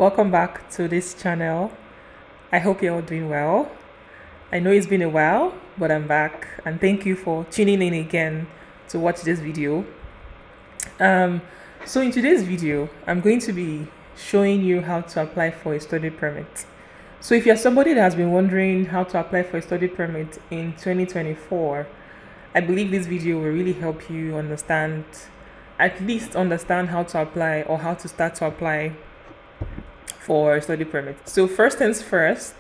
Welcome back to this channel. I hope you're all doing well. I know it's been a while, but I'm back, and thank you for tuning in again to watch this video. So in today's video, I'm going to be showing you how to apply for a study permit. So if you're somebody that has been wondering how to apply for a study permit in 2024, I believe this video will really help you at least understand how to apply or how to start to apply for a study permit. So first things first,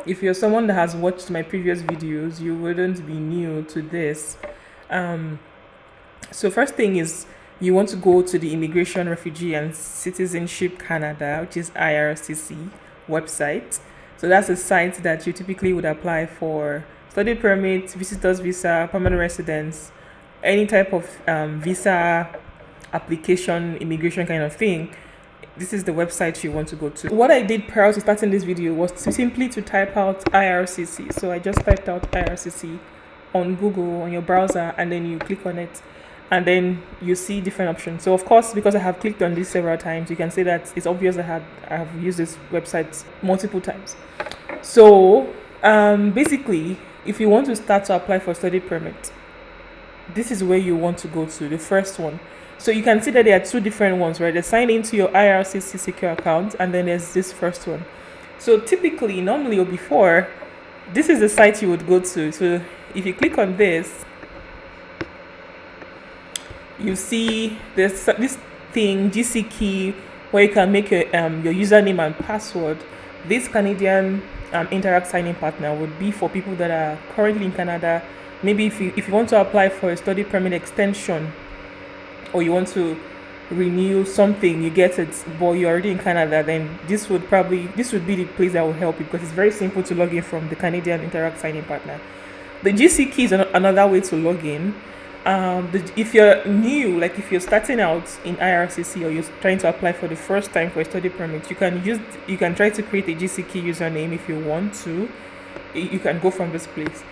if you're someone that has watched my previous videos, you wouldn't be new to this. So first thing is you want to go to the Immigration, Refugee and Citizenship Canada, which is IRCC website. So that's a site that you typically would apply for study permit, visitor's visa, permanent residence, any type of visa application, immigration kind of thing. This is the website you want to go to. What I did prior to starting this video was simply to type out IRCC. So I just typed out IRCC on Google on your browser, and then you click on it, and then you see different options. So of course, because I have clicked on this several times, you can say that it's obvious I have used this website multiple times. So basically, if you want to start to apply for study permit, this is where you want to go to, the first one. So you can see that there are two different ones, right? They sign into your IRCC secure account, and then there's this first one. So typically, normally or before, this is the site you would go to. So if you click on this, you see this thing, GC key, where you can make your username and password. This Canadian Interact signing partner would be for people that are currently in Canada. Maybe if you want to apply for a study permit extension, or you want to renew something, you get it, but you're already in Canada, then this would be the place that will help you, because it's very simple to log in from the Canadian Interact signing partner. The GC key is another way to log in. If you're new, like if you're starting out in IRCC, or you're trying to apply for the first time for a study permit, you can try to create a GC key username if you want to. You can go from this place.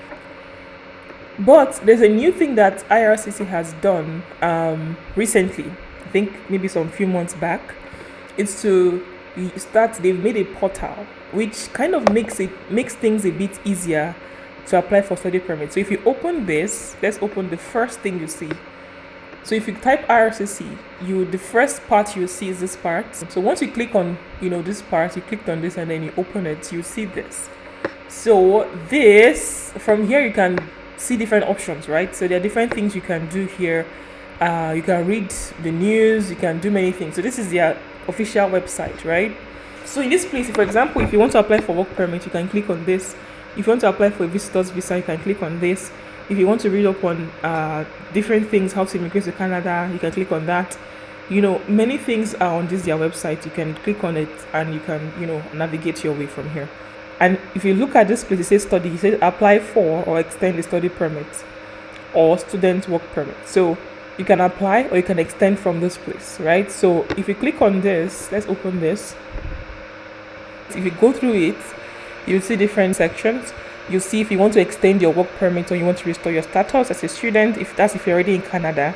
But there's a new thing that IRCC has done recently, I think maybe some few months back. It's they've made a portal which kind of makes things a bit easier to apply for study permit. So if you open this, let's open the first thing you see. So if you type IRCC, the first part you see is this part. So once you click on this part, you clicked on this and then you open it, you see this. So this, from here you can see different options, right? So there are different things you can do here. You can read the news, you can do many things. So this is their official website, right? So in this place, for example, if you want to apply for work permit, you can click on this. If you want to apply for a visitor's visa, you can click on this. If you want to read up on different things, how to immigrate to Canada, you can click on that. Many things are on their website. You can click on it and you can navigate your way from here. And if you look at this place, it says study. It says apply for or extend the study permit or student work permit. So you can apply or you can extend from this place, right? So if you click on this, let's open this. If you go through it, you'll see different sections. You'll see if you want to extend your work permit or you want to restore your status as a student. If you're already in Canada,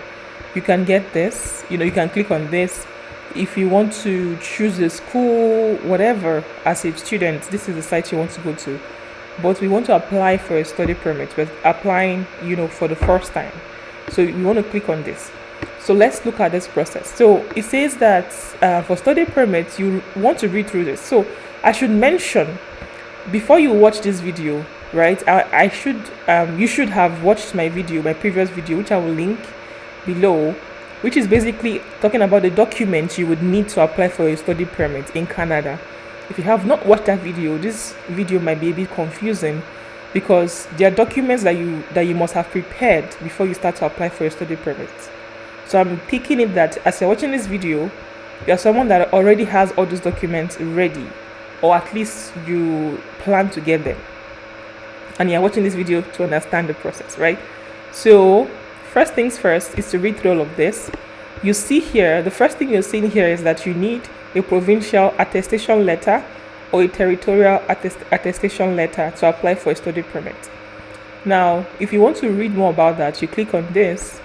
you can get this. You can click on this. If you want to choose a school, whatever, as a student, this is the site you want to go to. But we want to apply for a study permit. We're applying, for the first time. So you want to click on this. So let's look at this process. So it says that for study permits, you want to read through this. So I should mention, before you watch this video, right, you should have watched my previous video, which I will link below, which is basically talking about the documents you would need to apply for a study permit in Canada. If you have not watched that video, this video might be a bit confusing, because there are documents that you must have prepared before you start to apply for a study permit. So I'm picking it that as you're watching this video, you're someone that already has all those documents ready, or at least you plan to get them, and you're watching this video to understand the process, right? So first things first is to read through all of this. You see here, the first thing you're seeing here is that you need a provincial attestation letter or a territorial attestation letter to apply for a study permit. Now, if you want to read more about that, you click on this.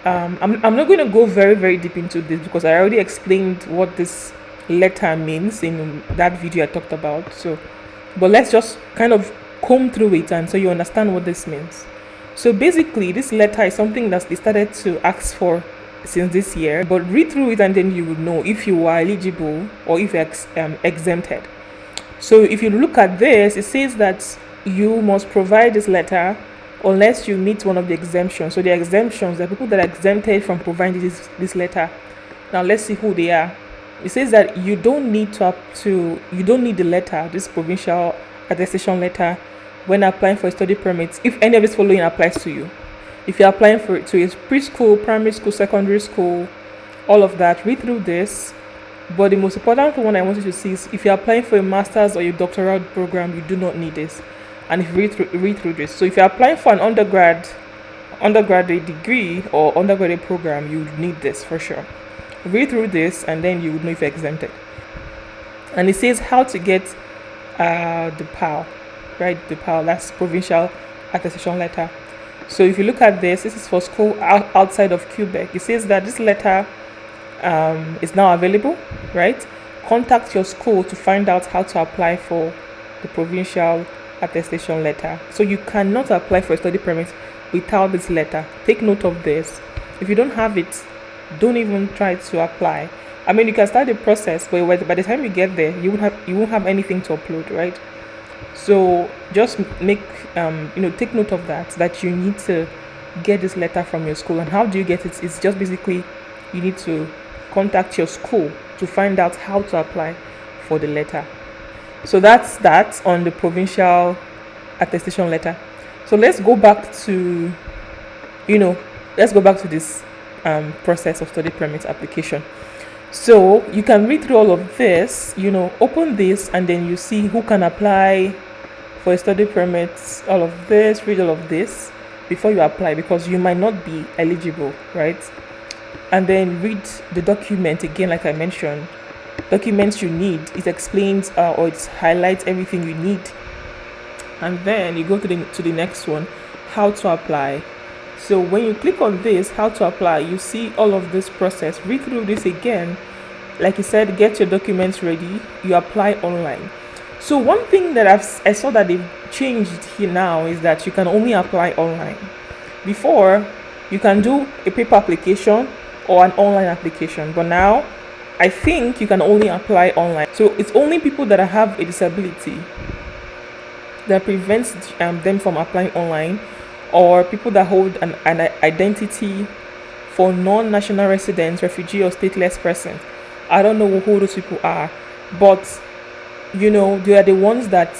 I'm not going to go very, very deep into this, because I already explained what this letter means in that video I talked about. So, but let's just kind of comb through it and so you understand what this means. So basically, this letter is something that they started to ask for since this year, but read through it and then you will know if you are eligible or if you're exempted. So if you look at this, it says that you must provide this letter unless you meet one of the exemptions. So the exemptions, the people that are exempted from providing this letter. Now let's see who they are. It says that you don't need you don't need the letter, this provincial attestation letter, when applying for a study permit if any of this following applies to you. If you're applying to a preschool, primary school, secondary school, all of that, read through this. But the most important one I want you to see is if you're applying for a master's or a doctoral program, you do not need this. And if you read through this. So if you're applying for an undergraduate degree or undergraduate program, you need this for sure. Read through this and then you would know if you're exempted. And it says how to get the PAL, right? The PAL, that's provincial attestation letter. So if you look at this is for school outside of Quebec. It says that this letter is now available, right? Contact your school to find out how to apply for the provincial attestation letter. So you cannot apply for a study permit without this letter. Take note of this. If you don't have it, don't even try to apply. I mean, you can start the process, but by the time you get there, you won't have anything to upload, right? So just take note of that you need to get this letter from your school. And how do you get it? It's just basically you need to contact your school to find out how to apply for the letter. So that's that on the provincial attestation letter. So let's go back to this process of study permit application. So you can read through all of this, open this and then you see who can apply for a study permit, all of this, read all of this before you apply because you might not be eligible, right? And then read the document again, like I mentioned. Documents you need, it explains or it highlights everything you need. And then you go to the next one, how to apply. So when you click on this, how to apply, you see all of this process. Read through this again. Like I said, get your documents ready. You apply online. So one thing that I saw that they've changed here now is that you can only apply online. Before, you can do a paper application or an online application. But now, I think you can only apply online. So it's only people that have a disability that prevents them from applying online, or people that hold an identity for non-national residents, refugee or stateless persons. I don't know who those people are, but they are the ones that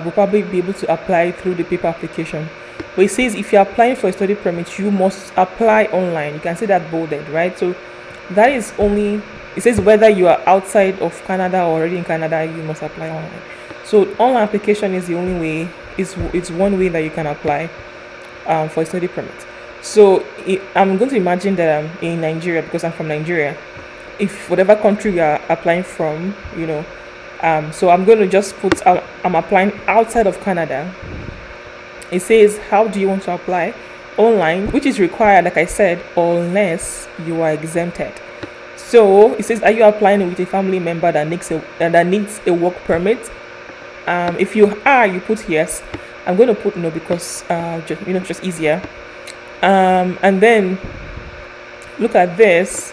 will probably be able to apply through the paper application. But it says if you're applying for a study permit, you must apply online. You can see that bolded, right? So that is only, it says whether you are outside of Canada or already in Canada, you must apply online. So online application is the only way, it's one way that you can apply for a study permit. So I'm going to imagine that I'm in Nigeria because I'm from Nigeria. If whatever country you are applying from, so I'm going to just put I'm applying outside of Canada. It says how do you want to apply? Online, which is required, like I said, unless you are exempted. So it says, are you applying with a family member that needs a work permit? If you are, you put yes. I'm going to put no because just easier. And then look at this.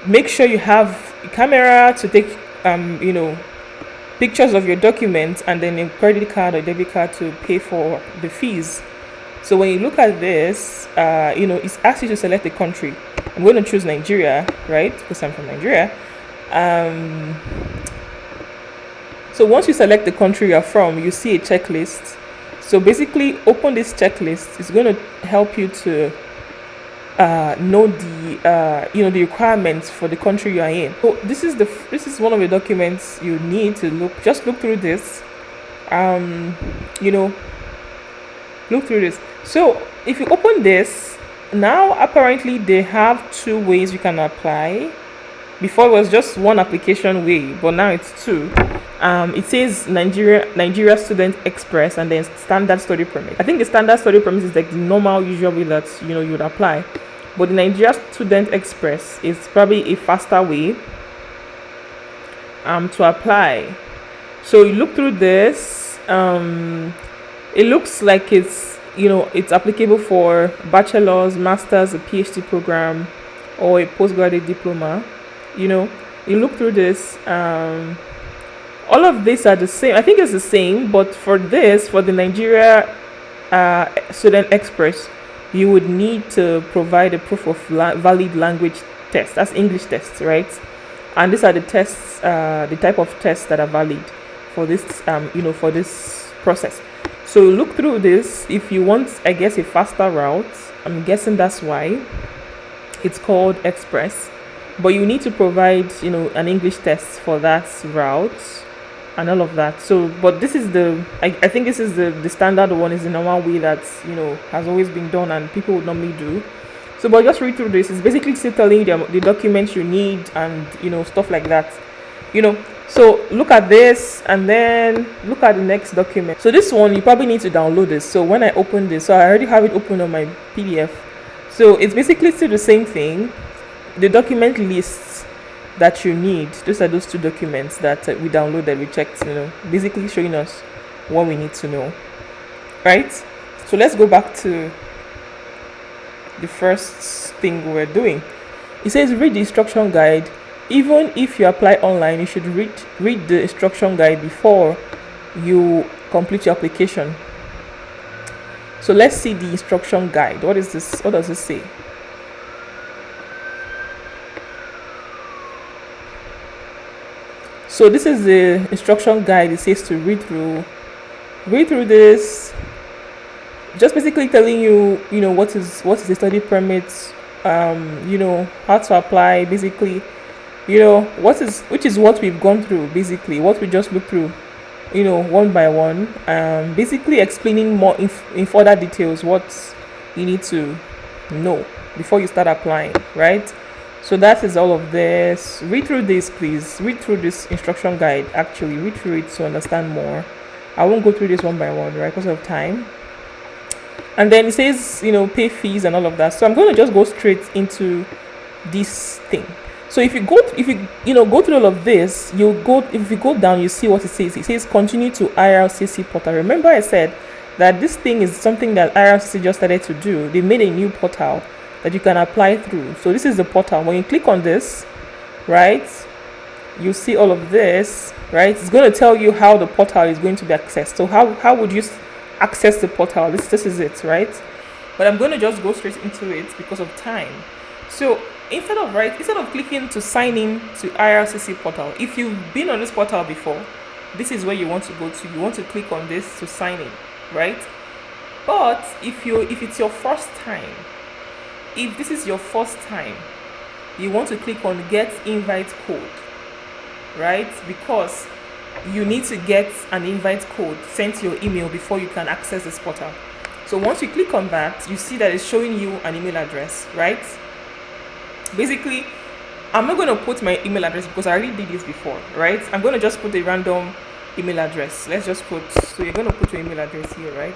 Make sure you have a camera to take pictures of your documents, and then a credit card or debit card to pay for the fees. So when you look at this, it's asks you to select a country. I'm going to choose Nigeria, right? Because I'm from Nigeria. So once you select the country you're from, you see a checklist. So basically, open this checklist. It's going to help you to know the requirements for the country you are in. So this is one of the documents you need to look through this. Look through this. So if you open this, now apparently they have two ways you can apply. Before it was just one application way, but now it's two. It says Nigeria Student Express and then Standard Study Permit. I think the Standard Study Permit is like the normal usual way that you would apply, but the Nigeria Student Express is probably a faster way. to apply. So you look through this. It looks like it's applicable for bachelor's, master's, a PhD program, or a postgraduate diploma. You look through this. All of these are the same. I think it's the same, but for the Nigeria Student Express, you would need to provide a proof of valid language test. That's English tests, right? And these are the tests, the type of tests that are valid for this, for this process. So look through this. If you want, I guess, a faster route, I'm guessing that's why it's called Express. But you need to provide, an English test for that route and all of that. So, but this is I think this is the standard one, is the normal way that, has always been done and people would normally do. So, but just read through this. It's basically still telling you the documents you need and, stuff like that. So look at this and then look at the next document. So this one, you probably need to download this. So when I open this, so I already have it open on my PDF. So it's basically still the same thing. The document lists that you need, those are those two documents that we downloaded, we checked, basically showing us what we need to know, right? So let's go back to the first thing we're doing. It says read the instruction guide. Even if you apply online, you should read the instruction guide before you complete your application. So let's see the instruction guide. What is this? What does it say? So this is the instruction guide. It says to read through this, just basically telling you, what is the study permit, how to apply, basically, which is what we've gone through, basically what we just looked through, one by one, basically explaining more in further details what you need to know before you start applying, right? So that is all of this. Read through this, please. Read through this instruction guide. Actually, read through it to understand more. I won't go through this one by one, right, because of time. And then it says, pay fees and all of that. So I'm going to just go straight into this thing. So if you go through all of this, if you go down, you see what it says. It says continue to IRCC portal. Remember I said that this thing is something that IRCC just started to do. They made a new portal that you can apply through. So this is the portal. When you click on this, right, you see all of this, right? It's going to tell you how the portal is going to be accessed. So how would you access the portal? This is it, right? But I'm going to just go straight into it because of time. So instead of clicking to sign in to IRCC portal, if you've been on this portal before, this is where you want to go to. You want to click on this to sign in, right? But if it's your first time, if this is your first time, you want to click on get invite code, right? Because you need to get an invite code sent to your email before you can access this portal. So once you click on that, you see that it's showing you an email address, right? Basically, I'm not going to put my email address because I already did this before, right? I'm going to just put a random email address. Let's just so you're going to put your email address here, right?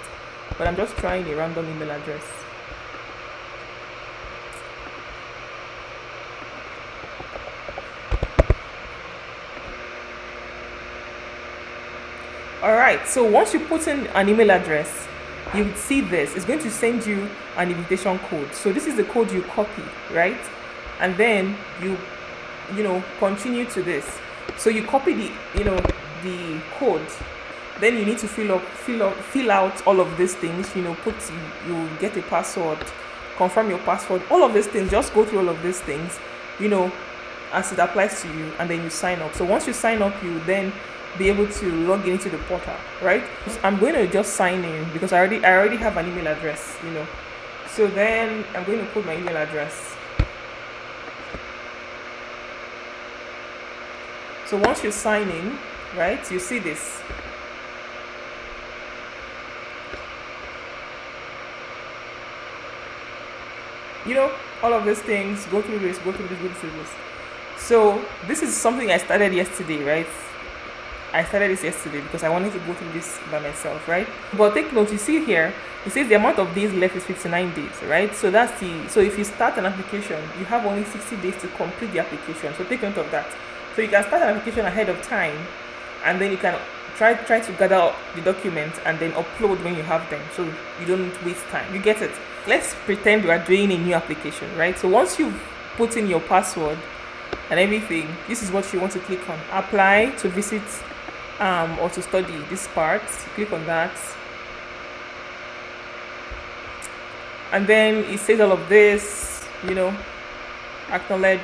But I'm just trying a random email address. Alright, so once you put in an email address, you would see this. It's going to send you an invitation code. So this is the code you copy, right? And then you continue to this. So you copy the code. Then you need to fill out all of these things. You get a password, confirm your password, all of these things. Just go through all of these things, as it applies to you, and then you sign up. So once you sign up, you then be able to log into the portal, right? I'm going to just sign in because I already have an email address, So then I'm going to put my email address. So once you sign in, right, you see this. All of these things, go through this. So this is something I started yesterday, right? I started this yesterday because I wanted to go through this by myself, right? But take note, you see here, it says the amount of days left is 59 days, right? So so if you start an application, you have only 60 days to complete the application. So take note of that. So you can start an application ahead of time, and then you can try to gather up the documents and then upload when you have them, so you don't waste time. You get it? Let's pretend we are doing a new application, right? So once you've put in your password and everything, this is what you want to click on: apply to visit or to study this part. Click on that, and then it says all of this, acknowledge.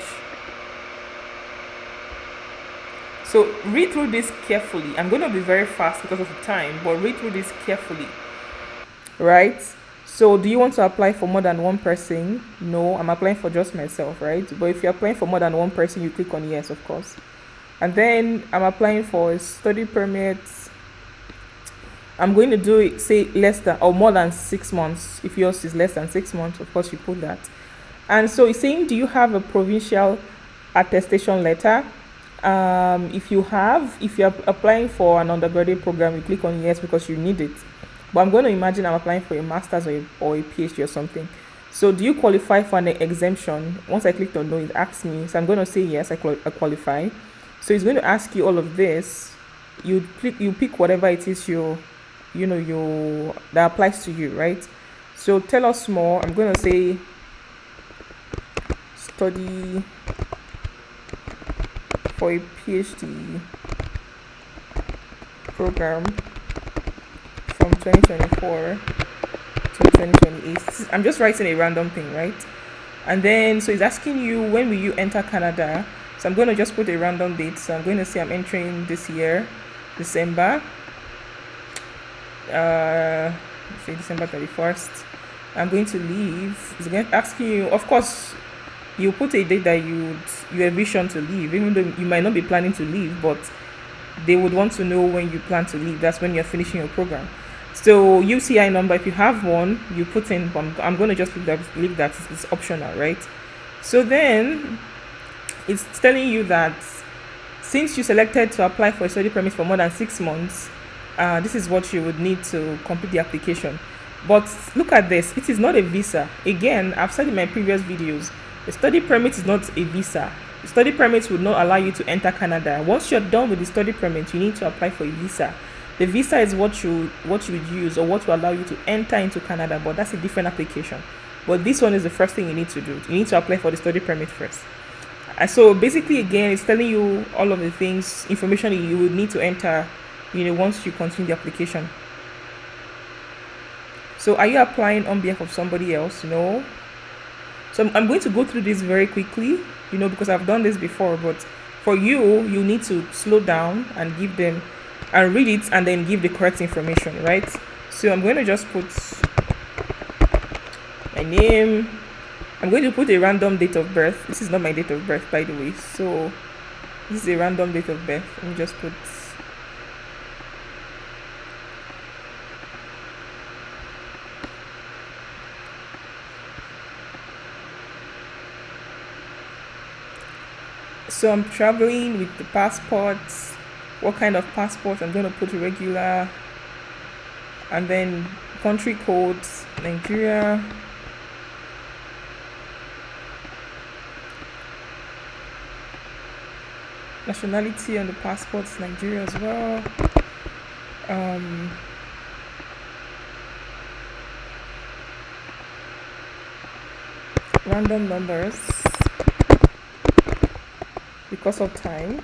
So read through this carefully. I'm going to be very fast because of the time, but read through this carefully, right? So do you want to apply for more than one person? No, I'm applying for just myself, right? But if you're applying for more than one person, you click on yes, of course. And then I'm applying for a study permit. I'm going to do it, say less than or more than 6 months. If yours is less than 6 months, of course you put that. And so it's saying, do you have a provincial attestation letter? If you're applying for an undergraduate program, you click on yes because you need it. But I'm going to imagine I'm applying for a master's or a PhD or something. So do you qualify for an exemption? Once I clicked on no, it asks me. So I'm going to say yes, I qualify. So it's going to ask you all of this. You pick whatever it is that applies to you, right? So tell us more. I'm going to say study for a PhD program from 2024 to 2028. I'm just writing a random thing, right? And then so it's asking you, when will you enter Canada? So I'm going to just put a random date. So I'm going to say I'm entering this year, December. Say December 31st. I'm going to leave. It's going to ask you, of course, you put a date that you envision to leave, even though you might not be planning to leave, but they would want to know when you plan to leave. That's when you're finishing your program. So UCI number, if you have one, you put in. I'm going to just leave that. It's optional, right? So then it's telling you that since you selected to apply for a study permit for more than 6 months, this is what you would need to complete the application. But look at this, it is not a visa. Again, I've said in my previous videos, a study permit is not a visa. The study permit will not allow you to enter Canada. Once you're done with the study permit, you need to apply for a visa. The visa is what you would use, or what will allow you to enter into Canada, but that's a different application. But this one is the first thing you need to do. You need to apply for the study permit first. So basically, again, it's telling you all of the things, information you would need to enter, once you continue the application. So are you applying on behalf of somebody else? No. So I'm going to go through this very quickly, because I've done this before, but for you need to slow down and give them and read it and then give the correct information, right? So I'm going to just put my name. I'm going to put a random date of birth. This is not my date of birth, by the way. So this is a random date of birth. Let me just put So I'm traveling with the passports. What kind of passport? I'm going to put regular. And then country codes, Nigeria. Nationality on the passports, Nigeria as well. Random numbers because of time.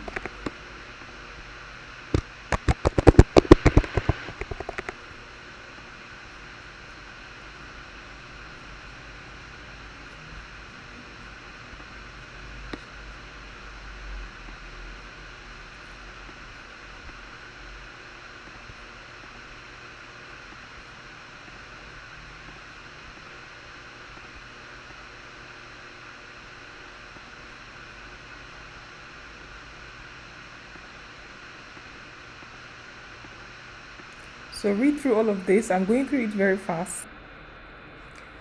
So read through all of this. I'm going through it very fast.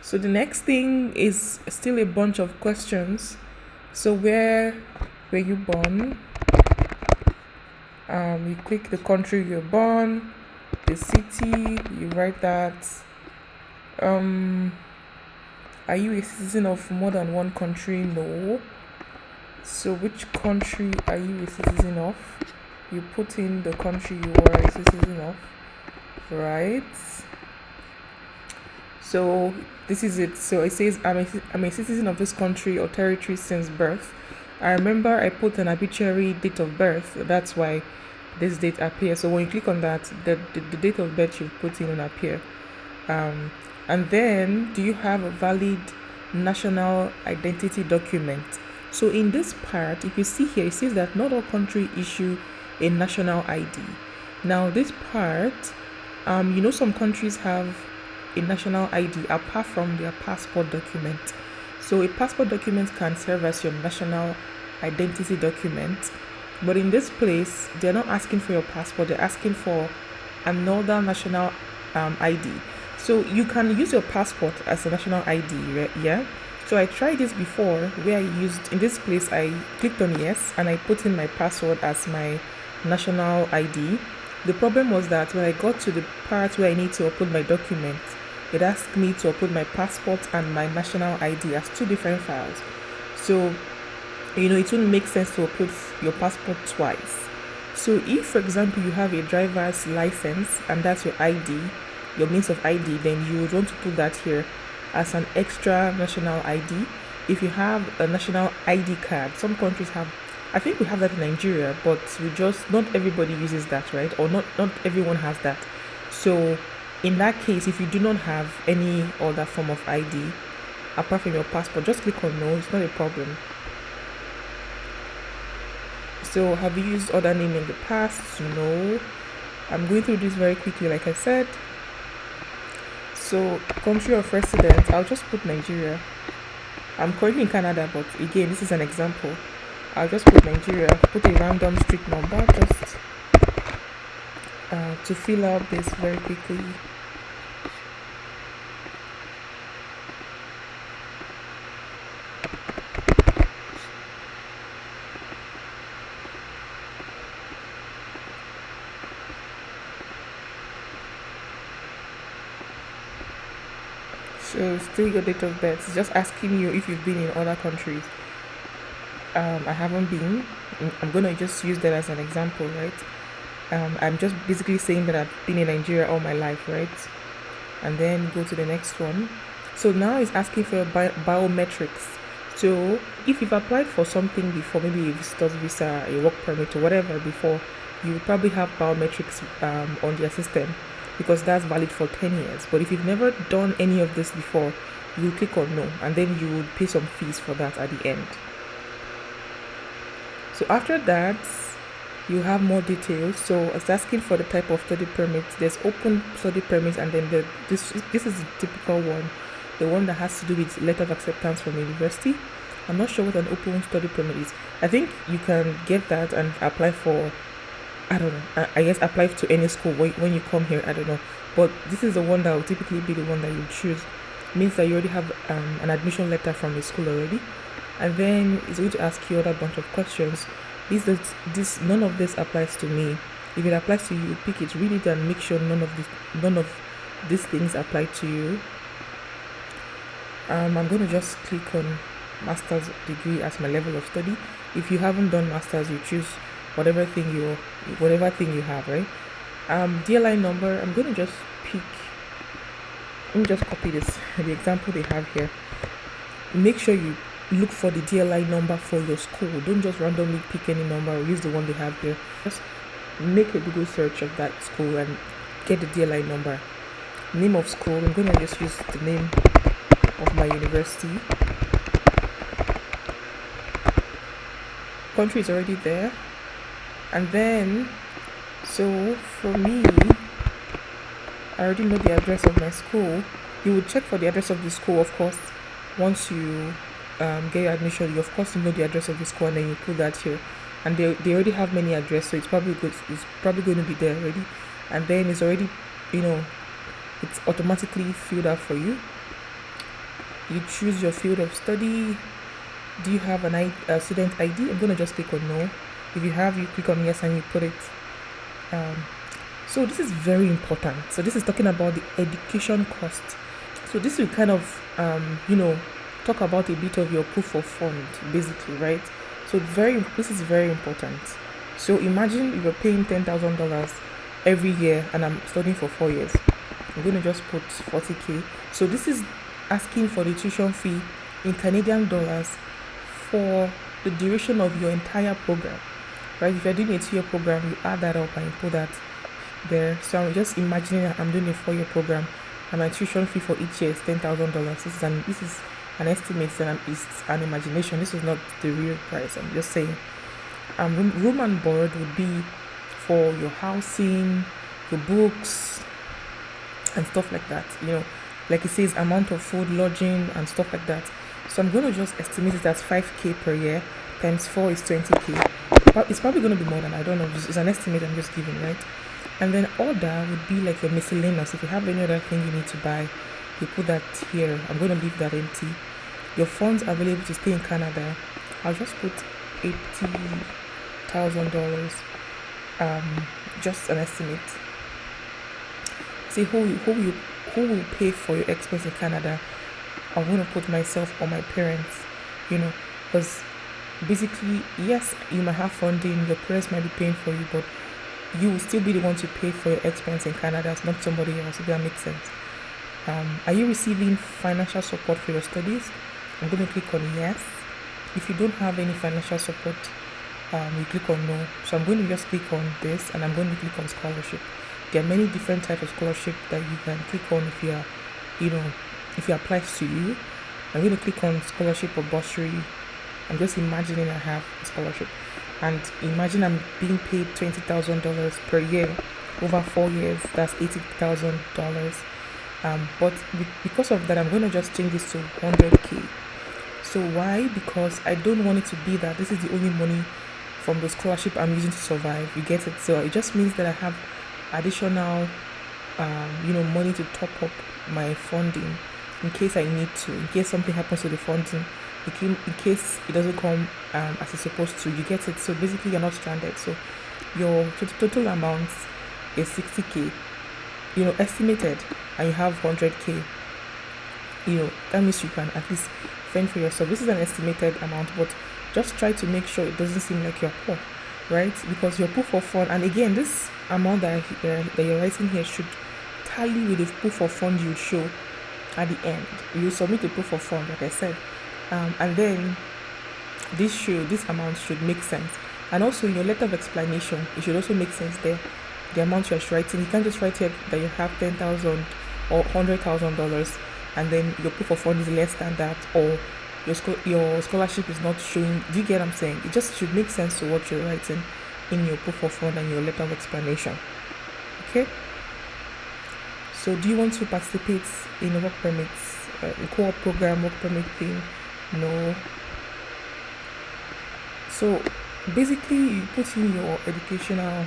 So the next thing is still a bunch of questions. So where were you born? You click the country you're born, the city, you write that. Are you a citizen of more than one country? No. So which country are you a citizen of? You put in the country you are a citizen of, right? So this is it. So it says I'm a citizen of this country or territory since birth. I remember I put an arbitrary date of birth. That's why this date appears. So when you click on that, the date of birth you put in will appear. And then, do you have a valid national identity document? So in this part, if you see here, it says that not all countries issue a national ID. Now this part, some countries have a national ID apart from their passport document. So a passport document can serve as your national identity document. But in this place, they're not asking for your passport, they're asking for another national ID. So you can use your passport as a national ID, right? Yeah. So I tried this before where I used, in this place, I clicked on yes and I put in my password as my national ID. The problem was that when I got to the part where I need to upload my documents, it asked me to upload my passport and my national ID as two different files. So, it wouldn't make sense to upload your passport twice. So if, for example, you have a driver's license and that's your ID, your means of ID, then you would want to put that here as an extra national ID. If you have a national ID card, some countries have, I think we have that in Nigeria, but not everybody uses that, right? Or not everyone has that. So in that case, if you do not have any other form of ID apart from your passport, just click on no, it's not a problem. So have you used other name in the past? No. I'm going through this very quickly, like I said. So country of residence, I'll just put Nigeria. I'm currently in Canada, but again, this is an example. I'll just put Nigeria, put a random street number just to fill out this very quickly. So still your date of birth. It's just asking you if you've been in other countries. I haven't been. I'm gonna just use that as an example, right? I'm just basically saying that I've been in Nigeria all my life, right? And then go to the next one. So now it's asking for your biometrics. So if you've applied for something before, maybe a visitor's visa, a work permit, or whatever before, you will probably have biometrics on their system, because that's valid for 10 years. But if you've never done any of this before, you click on no, and then you would pay some fees for that at the end. So after that, you have more details. So it's asking for the type of study permit. There's open study permits, and then this is the typical one, the one that has to do with letter of acceptance from university. I'm not sure what an open study permit is. I think you can get that and apply for, I don't know, I guess apply to any school when you come here, I don't know. But this is the one that will typically be the one that you choose. It means that you already have an admission letter from the school already. And then it's going to ask you a bunch of questions. None of this applies to me. If it applies to you, pick it, read it, and make sure none of these things apply to you. I'm going to just click on master's degree as my level of study. If you haven't done master's, you choose whatever thing you have, right? DLI number, I'm going to just pick, let me just copy the example they have here. Make sure you look for the DLI number for your school. Don't just randomly pick any number or use the one they have here. Just make a Google search of that school and get the DLI number. Name of school, I'm going to just use the name of my university. Country is already there. And then, so for me, I already know the address of my school. You would check for the address of the school, of course. Once you get your admission, you of course know the address of the school, and then you put that here. And they already have many addresses, so it's probably good. It's probably going to be there already. And then it's already, it's automatically filled out for you. You choose your field of study. Do you have a student ID? I'm going to just click on no. If you have, you click on yes and you put it. So this is very important. So this is talking about the education cost. So this will kind of, talk about a bit of your proof of fund, basically, right? So this is very important. So imagine you're paying $10,000 every year, and I'm studying for 4 years. I'm going to just put 40K. So this is asking for the tuition fee in Canadian dollars for the duration of your entire program, right? If you're doing a 2-year program, you add that up and you put that there. So I'm just imagining that I'm doing a 4-year program, and my tuition fee for each year is $10,000. This is an estimate, and it's an imagination. This is not the real price. I'm just saying. Room and board would be for your housing, your books, and stuff like that. Like it says, amount of food, lodging, and stuff like that. So I'm going to just estimate it as 5K per year times 4 is 20K. But it's probably going to be more than, I don't know. It's an estimate I'm just giving, right? And then other would be like your miscellaneous. If you have any other thing you need to buy, you put that here. I'm going to leave that empty. Your funds available to stay in Canada, I'll just put $80,000. Just an estimate. See who will pay for your expense in Canada. I'm going to put myself or my parents, because basically, yes, you might have funding, your parents might be paying for you, but you will still be the one to pay for your expense in Canada. It's not somebody else, if that makes sense. Are you receiving financial support for your studies? I'm going to click on yes. If you don't have any financial support, you click on no. So I'm going to just click on this, and I'm going to click on scholarship. There are many different types of scholarship that you can click on if you are, if it applies to you. I'm going to click on scholarship or bursary. I'm just imagining I have a scholarship, and imagine I'm being paid $20,000 per year over 4 years. That's $80,000. But because of that, I'm going to just change this to 100K. So why? Because I don't want it to be that this is the only money from the scholarship I'm using to survive. You get it? So it just means that I have additional money to top up my funding in case I need to, in case something happens to the funding, in case it doesn't come as it's supposed to. You get it? So basically you're not stranded. So your total amount is 60K, estimated, and you have 100K. That means you can at least fend for yourself. This is an estimated amount, but just try to make sure it doesn't seem like you're poor, right? Because you're poor for fun. And again, this amount that you're writing here should tally with the proof of fund you show at the end. You submit a proof of fund, like I said, and then this amount should make sense. And also in your letter of explanation, it should also make sense there. The amount you're writing, you can't just write here that you have $10,000 or $100,000, and then your proof of fund is less than that, or your scholarship is not showing. Do you get what I'm saying? It just should make sense to what you're writing in your proof of fund and your letter of explanation. Okay. So do you want to participate in a work permit, co-op program, work permit thing? No. So basically you put in your educational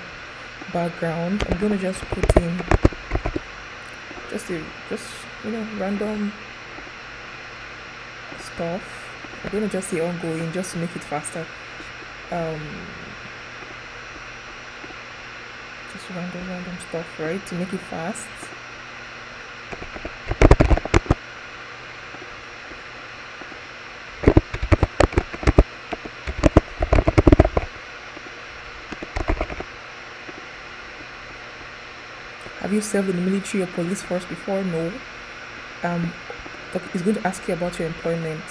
background. I'm going to just put in just random stuff. I'm going to just say ongoing just to make it faster. Just random stuff, right, to make it fast. Have you served in the military or police force before? No. It's going to ask you about your employment.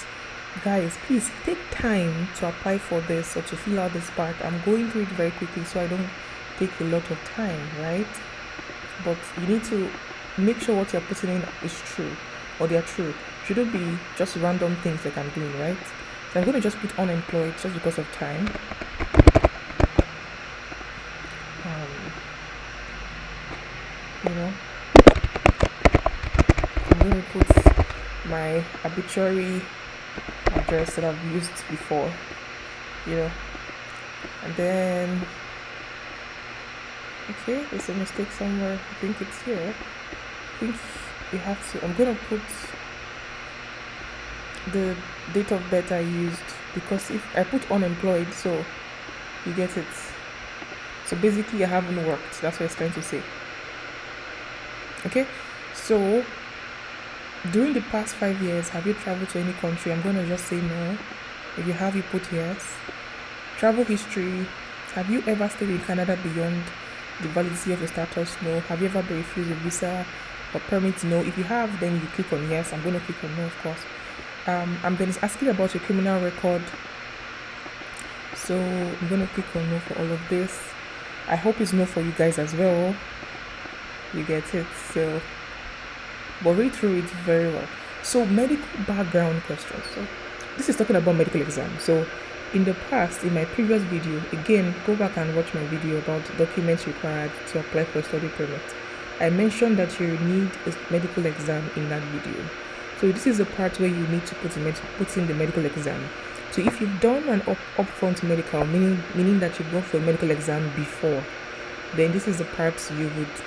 Guys, please take time to apply for this or to fill out this part. I'm going through it very quickly so I don't take a lot of time, right? But you need to make sure what you're putting in is true, or they are true. Shouldn't be just random things like I'm doing, right? So I'm going to just put unemployed just because of time. I'm going to put my arbitrary address that I've used before, and then okay, there's a mistake somewhere. I think it's here. I think you have to. I'm going to put the date of birth I used, because if I put unemployed, so you get it. So basically I haven't worked. That's what it's trying to say. Okay, so during the past 5 years, have you traveled to any country? I'm going to just say no. If you have, you put yes. Travel history. Have you ever stayed in Canada beyond the validity of your status? No. Have you ever been refused a visa or permit? No. If you have, then you click on yes. I'm going to click on no, of course. I'm going to ask you about your criminal record. So I'm going to click on no for all of this. I hope it's no for you guys as well. You get it? So, but read through it very well. So medical background questions. So this is talking about medical exam. So in the past, in my previous video, again, go back and watch my video about documents required to apply for a study permit. I mentioned that you need a medical exam in that video. So this is the part where you need to put in the medical exam. So if you've done an upfront medical, meaning that you've gone for a medical exam before, then this is the part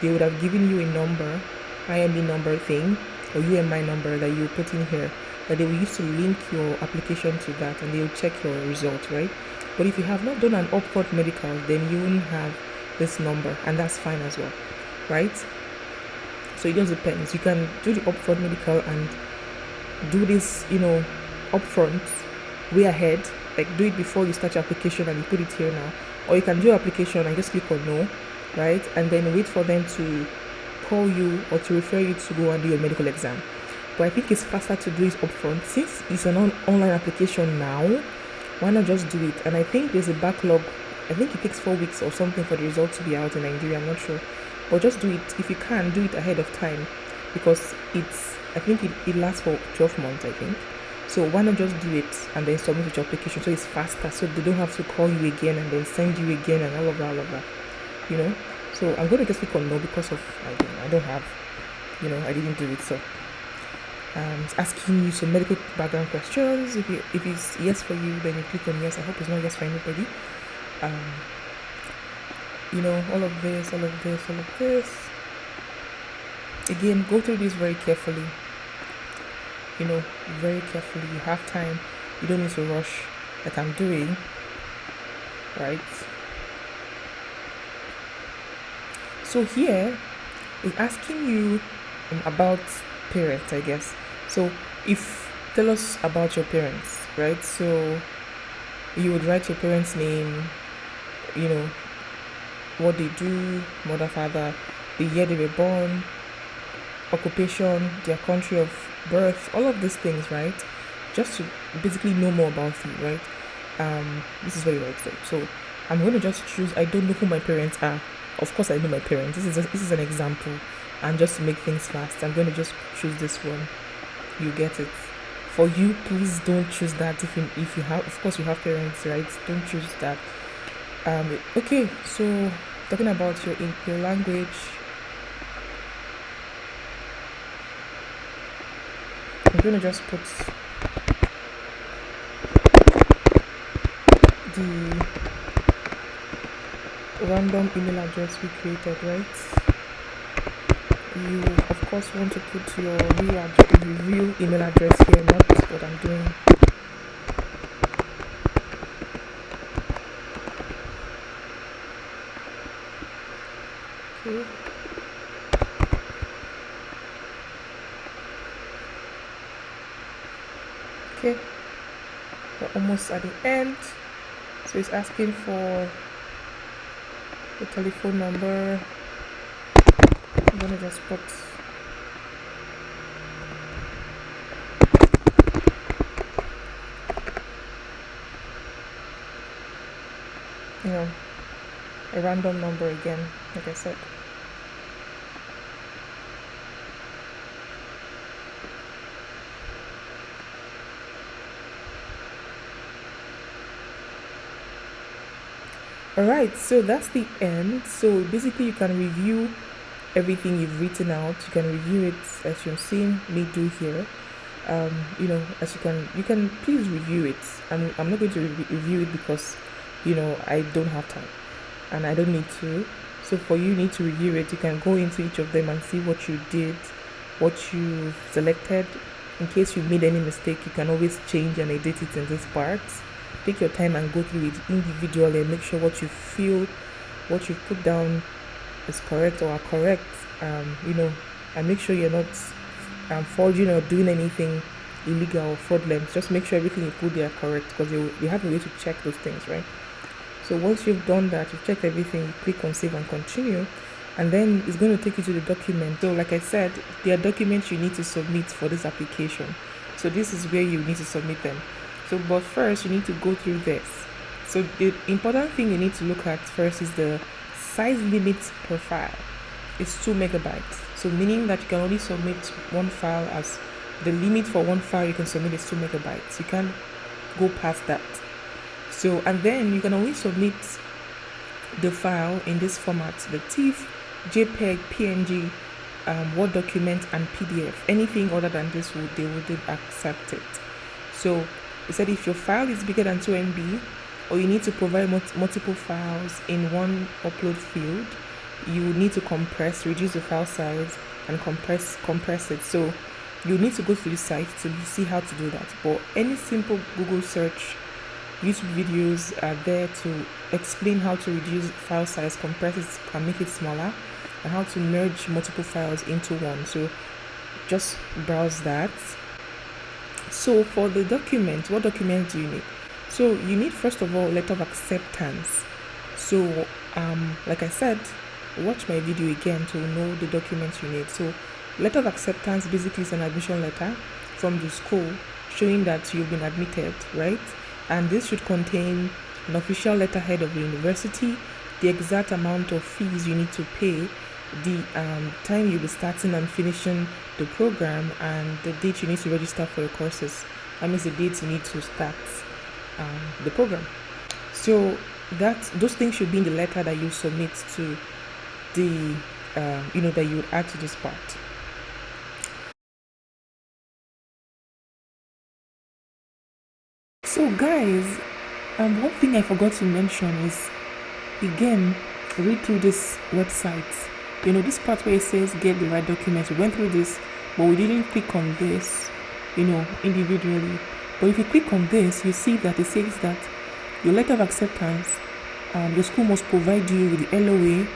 they would have given you a number, IME number thing, or UMI number that you put in here, that they will use to link your application to that, and they will check your result, right? But if you have not done an upfront medical, then you won't have this number, and that's fine as well, right? So it just depends. You can do the upfront medical and do this, upfront, way ahead, like do it before you start your application and you put it here now, or you can do your application and just click on no, right? And then wait for them to call you or to refer you to go and do your medical exam. But I think it's faster to do it upfront. Since it's an online application now, why not just do it? And I think there's a backlog. I think it takes 4 weeks or something for the result to be out in Nigeria. I'm not sure, but just do it. If you can, do it ahead of time, because I think it lasts for 12 months, I think. So why not just do it and then submit your application, so it's faster, so they don't have to call you again and then send you again and all of that, So I'm going to just click on no because of I don't have, I didn't do it. So it's asking you some medical background questions. If it's yes for you, then you click on yes. I hope it's not yes for anybody. All of this. Again, go through this very carefully. Very carefully. You have time. You don't need to rush like I'm doing, right? So here it's asking you about parents, I guess. So tell us about your parents, right? So you would write your parents' name, what they do, mother, father, the year they were born, occupation, their country of birth, all of these things, right? Just to basically know more about you, right? This is very right. So I'm going to just choose. I don't know who my parents are. Of course, I know my parents. This is an example, and just to make things fast, I'm going to just choose this one. You get it. For you, please don't choose that. If you have, of course, you have parents, right? Don't choose that. Okay. So talking about your language. I'm going to just put the random email address we created, right? You, of course, want to put your real email address here, not what I'm doing. Okay. Okay, we're almost at the end. So it's asking for the telephone number. I'm gonna just put a random number again, like I said. Alright, so that's the end. So basically you can review everything you've written out. You can review it as you've seen me do here. As you can please review it. I'm not going to review it because I don't have time and I don't need to. So for you need to review it. You can go into each of them and see what you did, what you selected. In case you made any mistake, you can always change and edit it in this part. Take your time and go through it individually and make sure what you feel, what you put down is correct or are correct. And make sure you're not forging or doing anything illegal or fraudulent. Just make sure everything you put there are correct, because you have a way to check those things, right? So once you've done that, you've checked everything, you click on save and continue, and then it's going to take you to the document. So like I said, there are documents you need to submit for this application. So this is where you need to submit them. So but first you need to go through this. So the important thing you need to look at first is the size limit per file. It's 2 megabytes. So meaning that you can only submit one file, as the limit for one file you can submit is 2 megabytes. You can't go past that. So, and then you can only submit the file in this format: the TIFF, JPEG, PNG, Word document, and PDF. Anything other than this, they wouldn't accept it. So it said if your file is bigger than 2 MB, or you need to provide multiple files in one upload field, you need to reduce the file size and compress it. So you need to go to the site to see how to do that. But any simple Google search, YouTube videos are there to explain how to reduce file size, compress it and make it smaller, and how to merge multiple files into one. So just browse that. So for the document, what document do you need? So you need, first of all, letter of acceptance. So like I said, watch my video again to know the documents you need. So letter of acceptance basically is an admission letter from the school showing that you've been admitted, right? And this should contain an official letterhead of the university, the exact amount of fees you need to pay, the time you'll be starting and finishing the program, and the date you need to register for your courses. That means the date you need to start the program. So those things should be in the letter that you submit to the that you would add to this part. So guys, one thing I forgot to mention is, again, read through this website. This part where it says get the right documents. We went through this, but we didn't click on this, individually. But if you click on this, you see that it says that your letter of acceptance, the school must provide you with the LOA,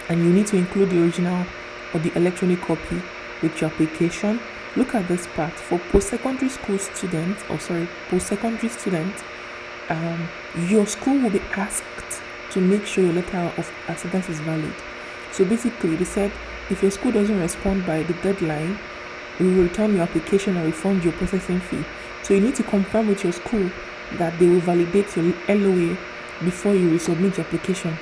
and you need to include the original or the electronic copy with your application. Look at this part. For post-secondary students, your school will be asked to make sure your letter of acceptance is valid. So basically, they said if your school doesn't respond by the deadline, we will return your application and refund your processing fee. So you need to confirm with your school that they will validate your LOA before you resubmit your application.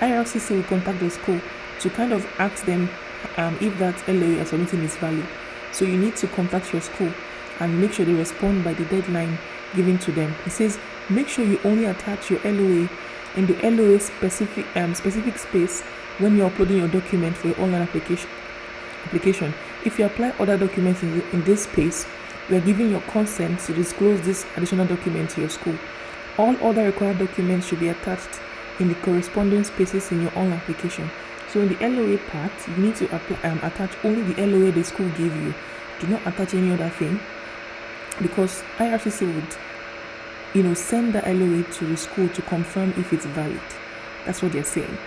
IRCC will contact the school to kind of ask them if that LOA you're submitting is valid. So you need to contact your school and make sure they respond by the deadline given to them. It says make sure you only attach your LOA in the LOA specific space when you're uploading your document for your online application. If you apply other documents in this space, you are giving your consent to disclose this additional document to your school. All other required documents should be attached in the corresponding spaces in your online application. So in the LOA part, you need to attach only the LOA the school gave you. Do not attach any other thing, because IRCC would, send the LOA to the school to confirm if it's valid. That's what they're saying.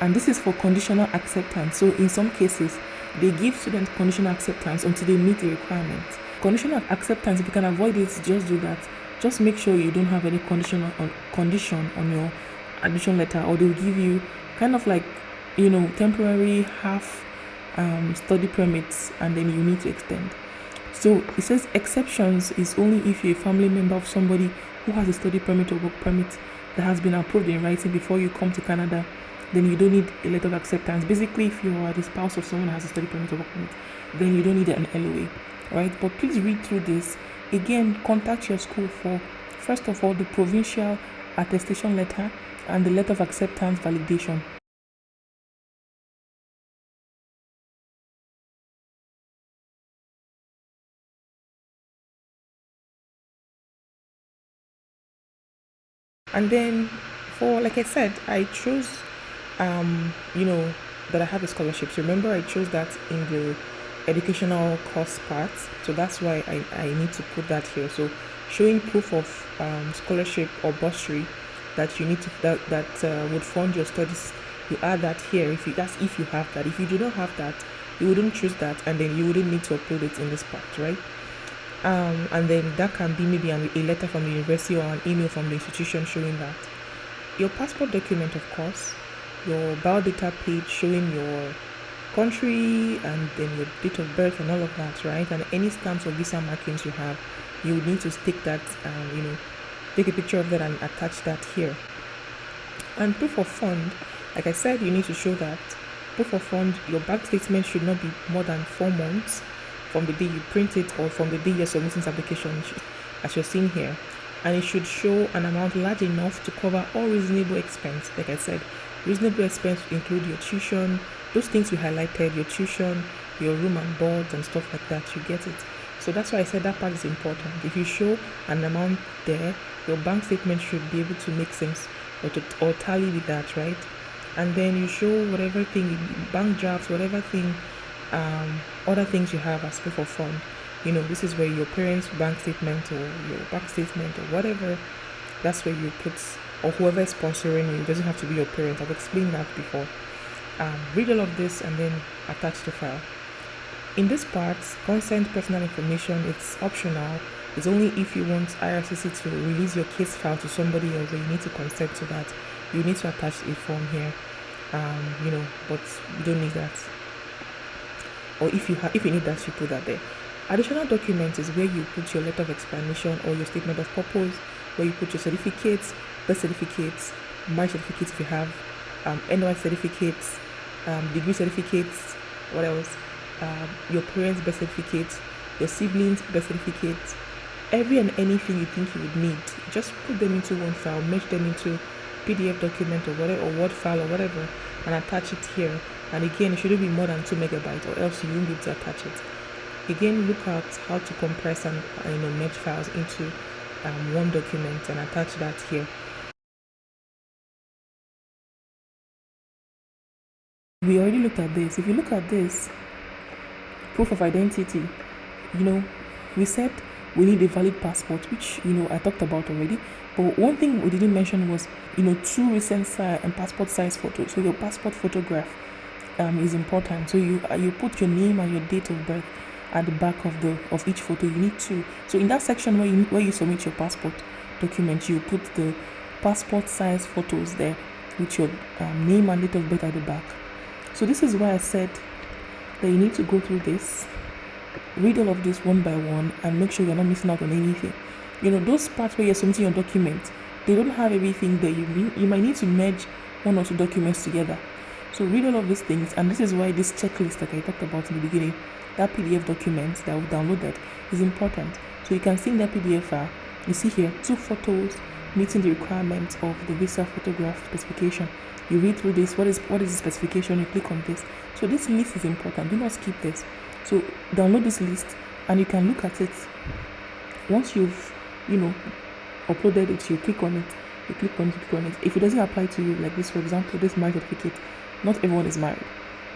And this is for conditional acceptance. So in some cases, they give students conditional acceptance until they meet the requirements. Conditional acceptance, if you can avoid it, just do that. Just make sure you don't have any condition on your admission letter, or they'll give you kind of like temporary half study permits, and then you need to extend. So it says exceptions is only if you're a family member of somebody who has a study permit or work permit that has been approved in writing before you come to Canada. Then you don't need a letter of acceptance. Basically, if you are the spouse of someone who has a study permit or work permit, then you don't need an LOA, right? But please read through this. Again, contact your school for, first of all, the provincial attestation letter and the letter of acceptance validation. And then for, like I said, I chose, that I have a scholarship. So remember, I chose that in the educational course part. So that's why I need to put that here. So showing proof of scholarship or bursary that you need to, that would fund your studies, you add that here. If you have that. If you do not have that, you wouldn't choose that, and then you wouldn't need to upload it in this part, right? And then that can be maybe a letter from the university or an email from the institution showing that. your passport document, of course, your biodata page showing your country and then your date of birth and all of that, right? And any stamps or visa markings you have, you would need to stick that, take a picture of that and attach that here. And proof of fund, like I said, you need to show that. Proof of fund, your bank statement should not be more than 4 months from the day you print it or from the day you're submitting this application, as you're seeing here. And it should show an amount large enough to cover all reasonable expense. Like I said, reasonable expense include your tuition, those things we highlighted, your tuition, your room and board and stuff like that. You get it. So that's why I said that part is important. If you show an amount there, your bank statement should be able to make sense or tally with that, right? And then you show whatever thing, bank drafts, whatever thing, other things you have as proof of fund. This is where your parents' bank statement or your bank statement or whatever, that's where you put, or whoever is sponsoring you. It doesn't have to be your parents. I've explained that before. Read all of this and then attach the file. In this part, consent personal information, it's optional. It's only if you want IRCC to release your case file to somebody else that you need to consent to that. You need to attach a form here, but you don't need that. Or if you need that, you put that there. Additional documents is where you put your letter of explanation or your statement of purpose, where you put your certificates, birth certificates, marriage certificates if you have, NOI certificates, degree certificates, what else? Your parents' birth certificates, your siblings' birth certificates, every and anything you think you would need. Just put them into one file, merge them into PDF document or whatever, or Word file or whatever, and attach it here. And again, it shouldn't be more than 2 megabytes, or else you won't be able to attach it. Again, look at how to compress and merge files into one document and attach that here. We already looked at this. If you look at this, proof of identity, we said we need a valid passport, which I talked about already. But one thing we didn't mention was 2 recent passport size photos. So your passport photograph is important. So you put your name and your date of birth at the back of each photo. You need 2. So in that section where you submit your passport document, you put the passport size photos there with your name and date of birth at the back. So this is why I said that you need to go through this, read all of this one by one, and make sure you're not missing out on anything. Those parts where you're submitting your document, they don't have everything there. You might need to merge 1 or 2 documents together. So read all of these things, and this is why this checklist that I talked about in the beginning, that PDF document that we downloaded, is important. So you can see in that PDF file, you see here 2 photos meeting the requirements of the visa photograph specification. You read through this, what is the specification, you click on this. So this list is important, do not skip this. So download this list and you can look at it. Once you've uploaded it, you click on it. If it doesn't apply to you, like this, for example, this marriage certificate, not everyone is married,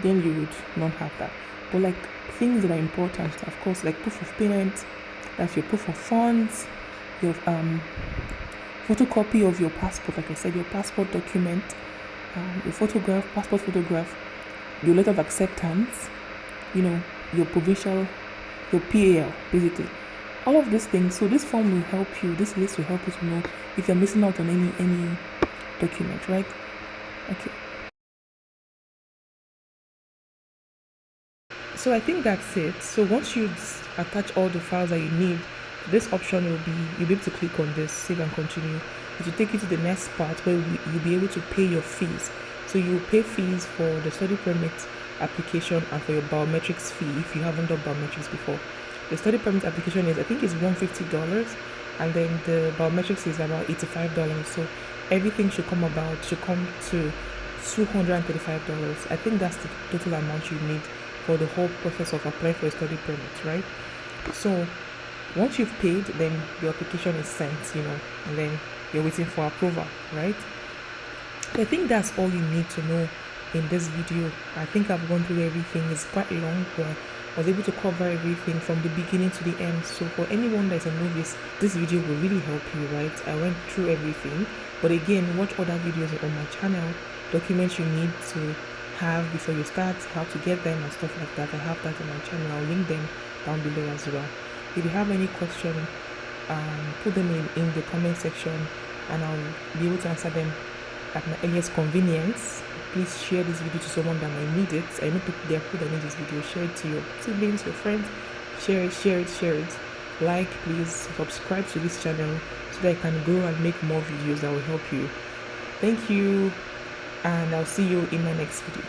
then you would not have that. But like things that are important, of course, like proof of payment, that's your proof of funds, your photocopy of your passport, like I said, your passport document, your passport photograph, your letter of acceptance, your provincial, your PAL, basically. All of these things. So this form will help you, this list will help you to know if you're missing out on any document, right? Okay. So I think that's it. So once you attach all the files that you need, this option will be, you'll be able to click on this, save and continue. It will take you to the next part where you'll be able to pay your fees. So you pay fees for the study permit application and for your biometrics fee if you haven't done biometrics before. The study permit application is, I think it's $150, and then the biometrics is about $85. So everything should come to $235. I think that's the total amount you need for the whole process of applying for a study permit, right? So once you've paid, then your application is sent, and then you're waiting for approval, right? I think that's all you need to know in this video. I think I've gone through everything. It's quite long, but I was able to cover everything from the beginning to the end. So for anyone that's a novice, this video will really help you, right? I went through everything, but again, watch other videos on my channel, documents you need to have before you start, how to get them and stuff like that. I have that on my channel. I'll link them down below as well. If you have any question, put them in the comment section and I'll be able to answer them at my earliest convenience. Please share this video to someone that might need it. I know people, there are people that need this video. Share it to your siblings, your friends. Share it. Like, please subscribe to this channel so that I can grow and make more videos that will help you. Thank you, and I'll see you in my next video.